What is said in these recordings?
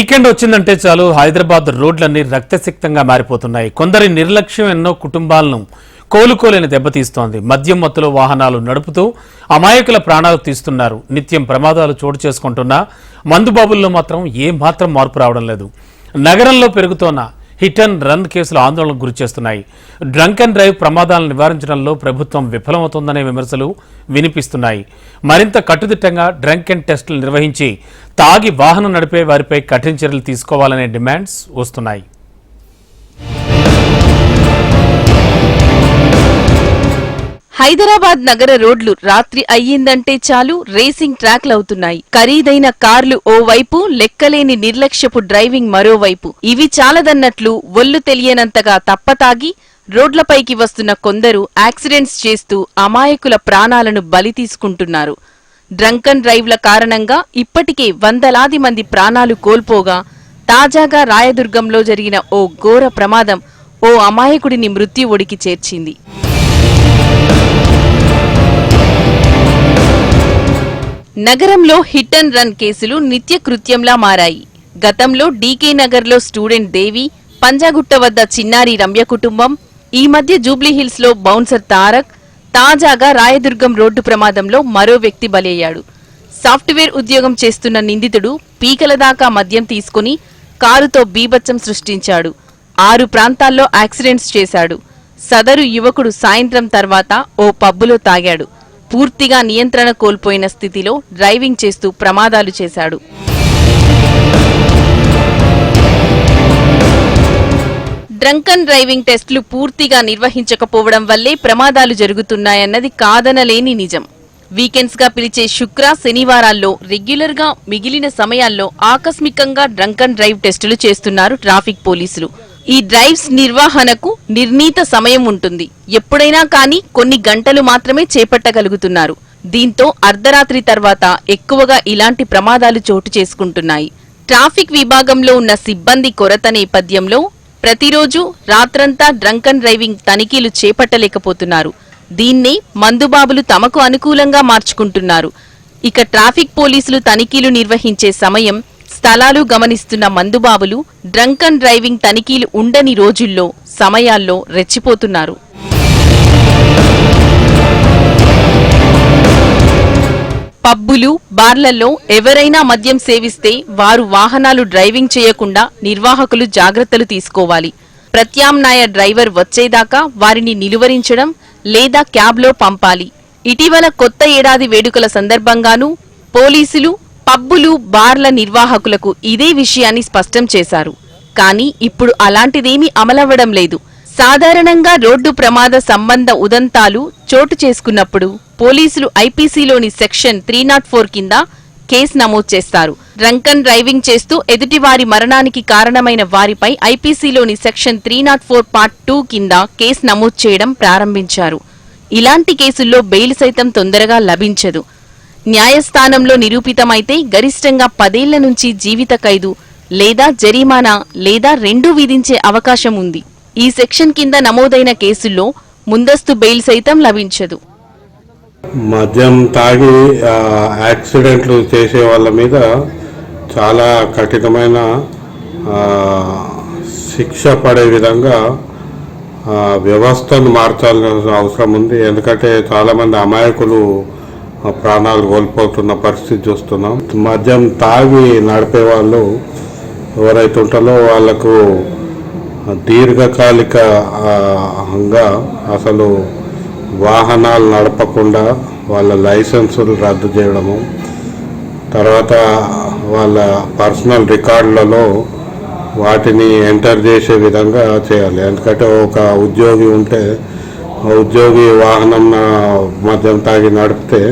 Weekend వచ్చిందంటే చాలు హైదరాబాద్ రోడ్లన్నీ రక్తసిక్తంగా మారిపోతున్నాయి. కొందరి నిర్లక్ష్యం ఎన్నో కుటుంబాలను కోలుకోలేని దెబ్బతీస్తోంది. మద్యం మత్తులో వాహనాలు నడుపుతూ అమాయకుల ప్రాణాలు తీస్తున్నారు. నిత్యం ప్రమాదాలు చోటు చేసుకుంటున్నా మందుబాబుల్లో మాత్రం ఏమాత్రం మార్పు రావడం లేదు. నగరంలో పెరుగుతోన్న హిట్ అండ్ రన్ కేసులు ఆందోళనకు గురిచేస్తున్నాయి. డ్రంక్ అండ్ డ్రైవ్ ప్రమాదాలను నివారించడంలో ప్రభుత్వం విఫలమవుతోందనే విమర్శలు వినిపిస్తున్నాయి. మరింత కట్టుదిట్టంగా డ్రంక్ అండ్ టెస్టులు నిర్వహించి తాగి వాహనం నడిపే వారిపై కఠిన చర్యలు తీసుకోవాలనే డిమాండ్స్ వస్తున్నాయి. హైదరాబాద్ నగర రోడ్లు రాత్రి అయ్యిందంటే చాలు రేసింగ్ ట్రాక్లవుతున్నాయి. ఖరీదైన కార్లు ఓవైపు, లెక్కలేని నిర్లక్ష్యపు డ్రైవింగ్ మరోవైపు. ఇవి చాలదన్నట్లు ఒళ్ళు తెలియనంతగా తప్పతాగి రోడ్లపైకి వస్తున్న కొందరు యాక్సిడెంట్స్ చేస్తూ అమాయకుల ప్రాణాలను బలి తీసుకుంటున్నారు. డ్రంక్ అండ్ డ్రైవ్ల కారణంగా ఇప్పటికే వందలాది మంది ప్రాణాలు కోల్పోగా తాజాగా రాయదుర్గంలో జరిగిన ఓ ఘోర ప్రమాదం ఓ అమాయకుడిని మృత్యు ఒడికి చేర్చింది. నగరంలో హిట్ అండ్ రన్ కేసులు నిత్యకృత్యంలా మారాయి. గతంలో డీకే నగర్లో స్టూడెంట్ దేవి, పంజాగుట్ట వద్ద చిన్నారి రమ్య కుటుంబం, ఈ మధ్య జూబ్లీహిల్స్ లో బౌన్సర్ తారక్, తాజాగా రాయదుర్గం రోడ్డు ప్రమాదంలో మరో వ్యక్తి బలయ్యాడు. సాఫ్ట్వేర్ ఉద్యోగం చేస్తున్న నిందితుడు పీకల దాకా మద్యం తీసుకుని కారుతో బీభత్సం సృష్టించాడు. 6 ప్రాంతాల్లో యాక్సిడెంట్స్ చేశాడు. సదరు యువకుడు సాయంత్రం తర్వాత ఓ పబ్బులో తాగాడు. పూర్తిగా నియంత్రణ కోల్పోయిన స్థితిలో డ్రైవింగ్ చేస్తూ ప్రమాదాలు చేశాడు. డ్రంక్ అండ్ డ్రైవింగ్ టెస్టులు పూర్తిగా నిర్వహించకపోవడం వల్లే ప్రమాదాలు జరుగుతున్నాయన్నది కాదనలేని నిజం. వీకెండ్స్ గా పిలిచే శుక్ర, శనివారాల్లో రెగ్యులర్ గా మిగిలిన సమయాల్లో ఆకస్మికంగా డ్రంక్ అండ్ డ్రైవ్ టెస్టులు చేస్తున్నారు ట్రాఫిక్ పోలీసులు. ఈ డ్రైవ్స్ నిర్వహణకు నిర్ణీత సమయం ఉంటుంది. ఎప్పుడైనా కానీ కొన్ని గంటలు మాత్రమే చేపట్టగలుగుతున్నారు. దీంతో అర్ధరాత్రి తర్వాత ఎక్కువగా ఇలాంటి ప్రమాదాలు చోటు చేసుకుంటున్నాయి. ట్రాఫిక్ విభాగంలో ఉన్న సిబ్బంది కొరత నేపథ్యంలో ప్రతిరోజు రాత్రంతా డ్రంక్ అండ్ డ్రైవింగ్ తనిఖీలు చేపట్టలేకపోతున్నారు. దీన్నే మందుబాబులు తమకు అనుకూలంగా మార్చుకుంటున్నారు. ఇక ట్రాఫిక్ పోలీసులు తనిఖీలు నిర్వహించే సమయం, స్థలాలు గమనిస్తున్న మందుబాబులు డ్రంక్ అండ్ డ్రైవింగ్ తనిఖీలు ఉండని రోజుల్లో, సమయాల్లో రెచ్చిపోతున్నారు. పబ్బులు, బార్లలో ఎవరైనా మద్యం సేవిస్తే వారు వాహనాలు డ్రైవింగ్ చేయకుండా నిర్వాహకులు జాగ్రత్తలు తీసుకోవాలి. ప్రత్యామ్నాయ డ్రైవర్ వచ్చేదాకా వారిని నిలువరించడం లేదా క్యాబ్లో పంపాలి. ఇటీవల కొత్త ఏడాది వేడుకల సందర్భంగానూ పోలీసులు పబ్బులు, బార్ల నిర్వాహకులకు ఇదే విషయాన్ని స్పష్టం చేశారు. కానీ ఇప్పుడు అలాంటిదేమీ అమలవ్వడం లేదు. సాధారణంగా రోడ్డు ప్రమాద సంబంధ ఉదంతాలు చోటు చేసుకున్నప్పుడు పోలీసులు ఐపీసీలోని సెక్షన్ 304 కింద కేసు నమోదు చేస్తారు. డ్రంక్ అండ్ డ్రైవింగ్ చేస్తూ ఎదుటివారి మరణానికి కారణమైన వారిపై ఐపీసీలోని సెక్షన్ 304 పార్ట్ 2 కింద కేసు నమోదు చేయడం ప్రారంభించారు. ఇలాంటి కేసుల్లో బెయిల్ సైతం తొందరగా లభించదు. న్యాయస్థానంలో నిరూపితమైతే గరిష్టంగా 10 ఏళ్ల నుంచి జీవిత ఖైదు లేదా జరిమానా లేదా రెండూ విధించే అవకాశం ఉంది. ఈ సెక్షన్ కింద నమోదైన కేసుల్లో ముందస్తు బెయిల్ సైతం లభించదు. మద్యం తాగి యాక్సిడెంట్లు చేసే వాళ్ళ మీద చాలా కఠినమైన శిక్ష పడే విధంగా వ్యవస్థను మార్చాల్సిన అవసరం ఉంది. ఎందుకంటే చాలామంది అమాయకులు ప్రాణాలు కోల్పోతున్న పరిస్థితి చూస్తున్నాం. మద్యం తాగి నడిపే వాళ్ళు ఎవరైతే ఉంటారో వాళ్లకు దీర్ఘకాలికంగా అసలు వాహనాలు నడపకుండా వాళ్ళ లైసెన్సులు రద్దు చేయడము, తర్వాత వాళ్ళ పర్సనల్ రికార్డులలో వాటిని ఎంటర్ చేసే విధంగా చేయాలి. ఎందుకంటే ఒక ఉద్యోగి ఉంటే ఉద్యోగి వాహనం మద్యం తాగి నడిపితే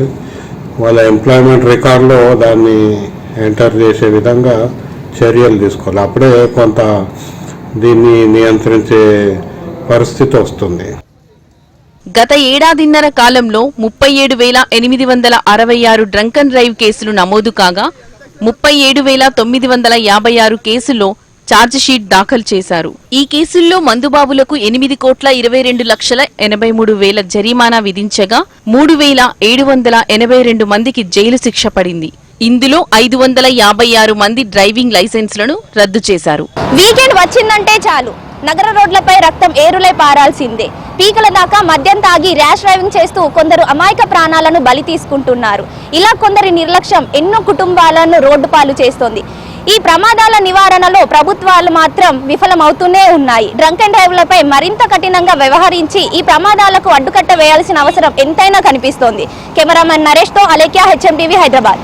వాళ్ళ ఎంప్లాయ్మెంట్ రికార్డులో దాన్ని ఎంటర్ చేసే విధంగా చర్యలు తీసుకోవాలి. అప్పుడే కొంత దీన్ని నియంత్రించే పరిస్థితి వస్తుంది. గత ఏడాదిన్నర కాలంలో 37,866 డ్రంక్ అండ్ డ్రైవ్ కేసులు నమోదు కాగా 37,956 కేసుల్లో ఛార్జిషీట్ దాఖలు చేశారు. ఈ కేసుల్లో మందుబాబులకు 8,22,83,000 జరిమానా విధించగా 3,782 మందికి జైలు శిక్ష పడింది. ఇందులో 556 మంది డ్రైవింగ్ లైసెన్స్లను రద్దు చేశారు. వీకెండ్ వచ్చిందంటే చాలు నగర రోడ్లపై రక్తం ఏరులై పారాల్సిందే. పీకల దాకా మద్యం తాగి ర్యాష్ డ్రైవింగ్ చేస్తూ కొందరు అమాయక ప్రాణాలను బలి తీసుకుంటున్నారు. ఇలా కొందరి నిర్లక్ష్యం ఎన్నో కుటుంబాలను రోడ్డు పాలు చేస్తోంది. ఈ ప్రమాదాల నివారణలో ప్రభుత్వాలు మాత్రం విఫలమవుతూనే ఉన్నాయి. డ్రంక్ అండ్ డ్రైవ్లపై మరింత కఠినంగా వ్యవహరించి ఈ ప్రమాదాలకు అడ్డుకట్ట వేయాల్సిన అవసరం ఎంతైనా కనిపిస్తోంది. కెమెరామెన్ నరేష్తో అలేఖ్య, HMTV, హైదరాబాద్.